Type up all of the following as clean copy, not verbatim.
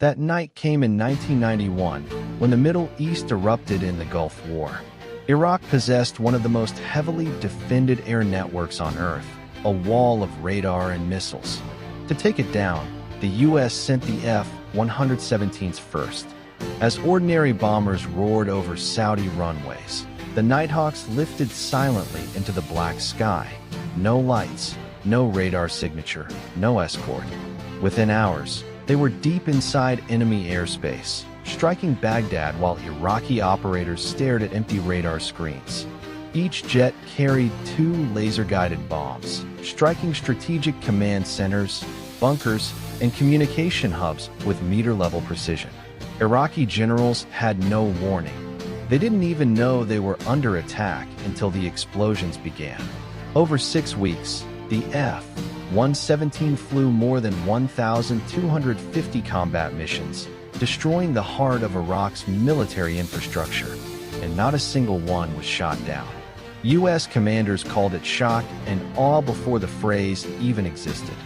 That night came in 1991, when the Middle East erupted in the Gulf War. Iraq possessed one of the most heavily defended air networks on Earth, a wall of radar and missiles. To take it down, the U.S. sent the F-117s first. As ordinary bombers roared over Saudi runways, the Nighthawks lifted silently into the black sky. No lights, no radar signature, no escort. Within hours, they were deep inside enemy airspace, striking Baghdad while Iraqi operators stared at empty radar screens. Each jet carried 2 laser-guided bombs, striking strategic command centers, bunkers, and communication hubs with meter-level precision. Iraqi generals had no warning. They didn't even know they were under attack until the explosions began. Over 6 weeks, the F-117 flew more than 1,250 combat missions, destroying the heart of Iraq's military infrastructure, and not a single one was shot down. U.S. commanders called it shock and awe before the phrase even existed.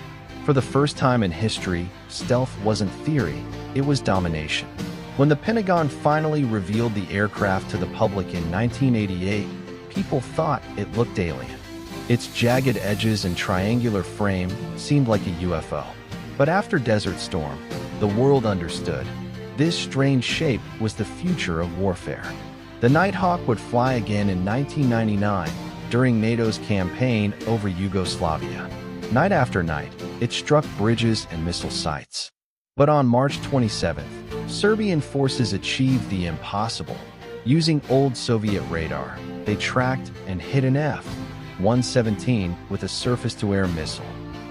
For the first time in history, stealth wasn't theory, it was domination. When the Pentagon finally revealed the aircraft to the public in 1988, people thought it looked alien. Its jagged edges and triangular frame seemed like a UFO. But after Desert Storm, the world understood. This strange shape was the future of warfare. The Nighthawk would fly again in 1999 during NATO's campaign over Yugoslavia. Night after night, it struck bridges and missile sites. But on March 27th, Serbian forces achieved the impossible. Using old Soviet radar, they tracked and hit an F-117 with a surface-to-air missile.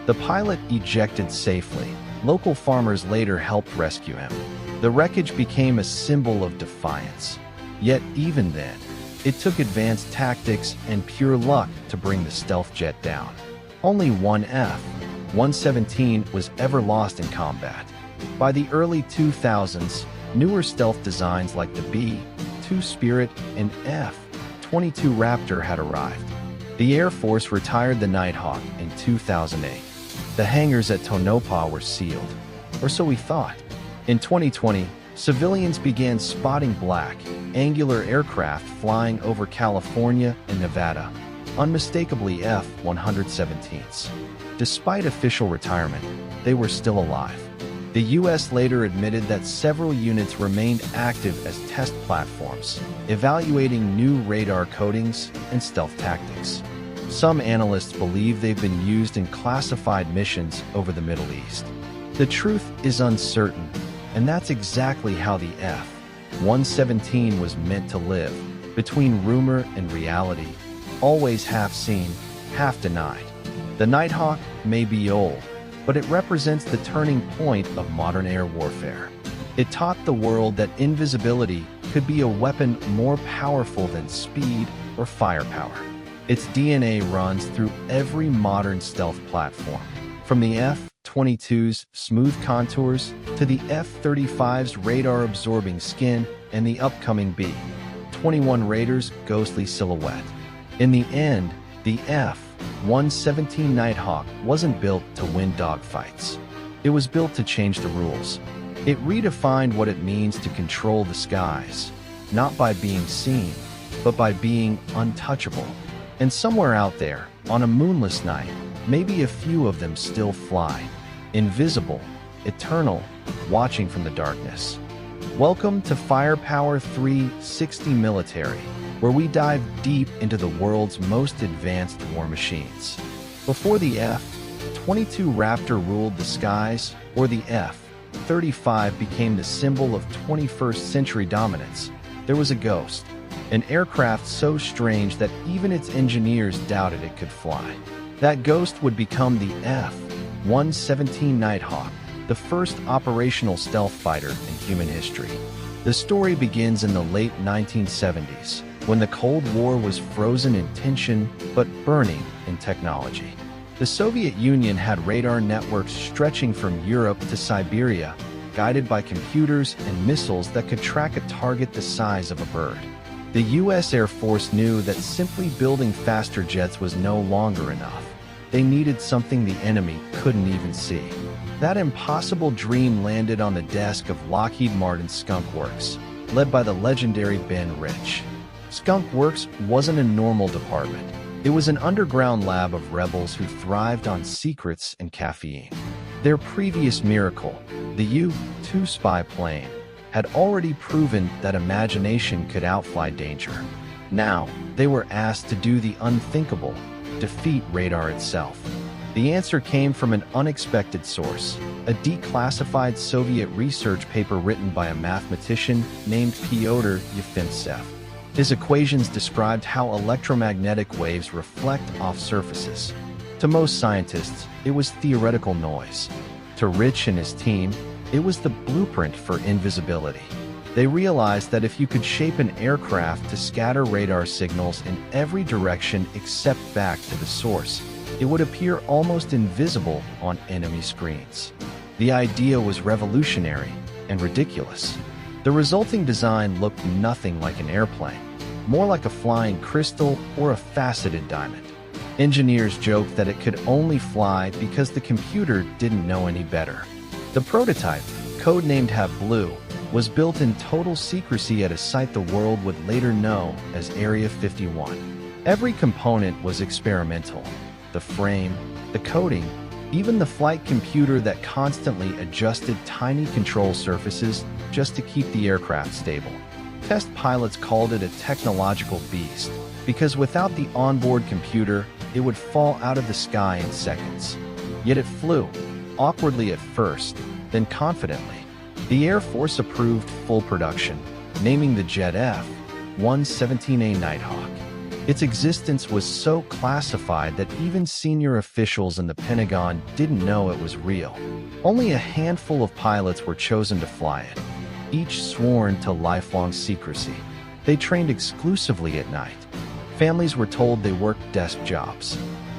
The pilot ejected safely. Local farmers later helped rescue him. The wreckage became a symbol of defiance. Yet even then, it took advanced tactics and pure luck to bring the stealth jet down. Only one F-117 was ever lost in combat. By the early 2000s, newer stealth designs like the B-2 Spirit and F-22 Raptor had arrived. The Air Force retired the Nighthawk in 2008. The hangars at Tonopah were sealed, or so we thought. In 2020, civilians began spotting black, angular aircraft flying over California and Nevada, unmistakably F-117s. Despite official retirement, they were still alive. The U.S. later admitted that several units remained active as test platforms, evaluating new radar coatings and stealth tactics. Some analysts believe they've been used in classified missions over the Middle East. The truth is uncertain, and that's exactly how the F-117 was meant to live, between rumor and reality, always half seen, half denied. The Nighthawk may be old, but it represents the turning point of modern air warfare. It taught the world that invisibility could be a weapon more powerful than speed or firepower. Its DNA runs through every modern stealth platform, from the F-22's smooth contours to the F-35's radar-absorbing skin and the upcoming B-21 Raider's ghostly silhouette. In the end, the F-117 Nighthawk wasn't built to win dogfights. It was built to change the rules. It redefined what it means to control the skies, not by being seen, but by being untouchable. And somewhere out there, on a moonless night, maybe a few of them still fly, invisible, eternal, watching from the darkness. Welcome to FirePower360 Military, where we dive deep into the world's most advanced war machines. Before the F-22 Raptor ruled the skies, or the F-35 became the symbol of 21st century dominance, there was a ghost, an aircraft so strange that even its engineers doubted it could fly. That ghost would become the F-117 Nighthawk, the first operational stealth fighter in human history. The story begins in the late 1970s, when the Cold War was frozen in tension but burning in technology. The Soviet Union had radar networks stretching from Europe to Siberia, guided by computers and missiles that could track a target the size of a bird. The U.S. Air Force knew that simply building faster jets was no longer enough. They needed something the enemy couldn't even see. That impossible dream landed on the desk of Lockheed Martin's Skunk Works, led by the legendary Ben Rich. Skunk Works wasn't a normal department. It was an underground lab of rebels who thrived on secrets and caffeine. Their previous miracle, the U-2 spy plane, had already proven that imagination could outfly danger. Now, they were asked to do the unthinkable, defeat radar itself. The answer came from an unexpected source, a declassified Soviet research paper written by a mathematician named Pyotr Yefimtsev. His equations described how electromagnetic waves reflect off surfaces. To most scientists, it was theoretical noise. To Rich and his team, it was the blueprint for invisibility. They realized that if you could shape an aircraft to scatter radar signals in every direction except back to the source, it would appear almost invisible on enemy screens. The idea was revolutionary and ridiculous. The resulting design looked nothing like an airplane, more like a flying crystal or a faceted diamond. Engineers joked that it could only fly because the computer didn't know any better. The prototype, codenamed Have Blue, was built in total secrecy at a site the world would later know as Area 51. Every component was experimental. The frame, the coating, even the flight computer that constantly adjusted tiny control surfaces just to keep the aircraft stable. Test pilots called it a technological beast because without the onboard computer, it would fall out of the sky in seconds. Yet it flew, awkwardly at first, then confidently. The Air Force approved full production, naming the jet F-117 Nighthawk. Its existence was so classified that even senior officials in the Pentagon didn't know it was real. Only a handful of pilots were chosen to fly it, each sworn to lifelong secrecy. They trained exclusively at night. Families were told they worked desk jobs.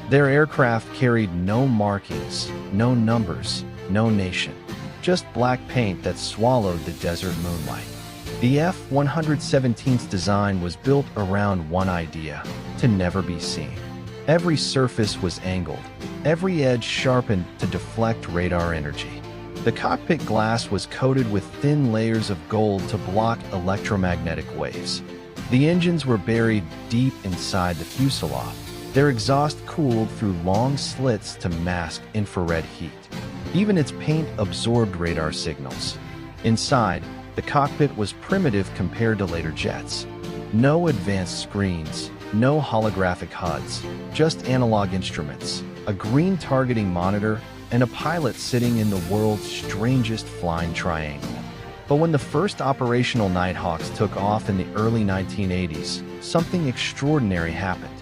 Their aircraft carried no markings, no numbers, no nation. Just black paint that swallowed the desert moonlight. The F-117's design was built around one idea: to never be seen. Every surface was angled, every edge sharpened to deflect radar energy. The cockpit glass was coated with thin layers of gold to block electromagnetic waves. The engines were buried deep inside the fuselage, their exhaust cooled through long slits to mask infrared heat. Even its paint absorbed radar signals. Inside, the cockpit was primitive compared to later jets. No advanced screens, no holographic HUDs, just analog instruments, a green targeting monitor, and a pilot sitting in the world's strangest flying triangle. But when the first operational Nighthawks took off in the early 1980s, something extraordinary happened.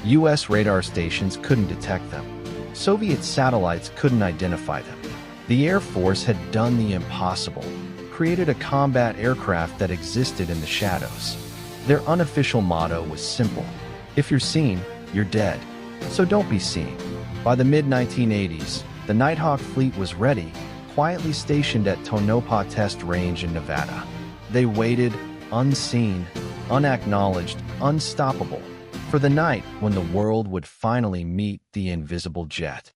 US radar stations couldn't detect them. Soviet satellites couldn't identify them. The Air Force had done the impossible, created a combat aircraft that existed in the shadows. Their unofficial motto was simple: if you're seen, you're dead. So don't be seen. By the mid-1980s, the Nighthawk fleet was ready, quietly stationed at Tonopah Test Range in Nevada. They waited, unseen, unacknowledged, unstoppable, for the night when the world would finally meet the invisible jet.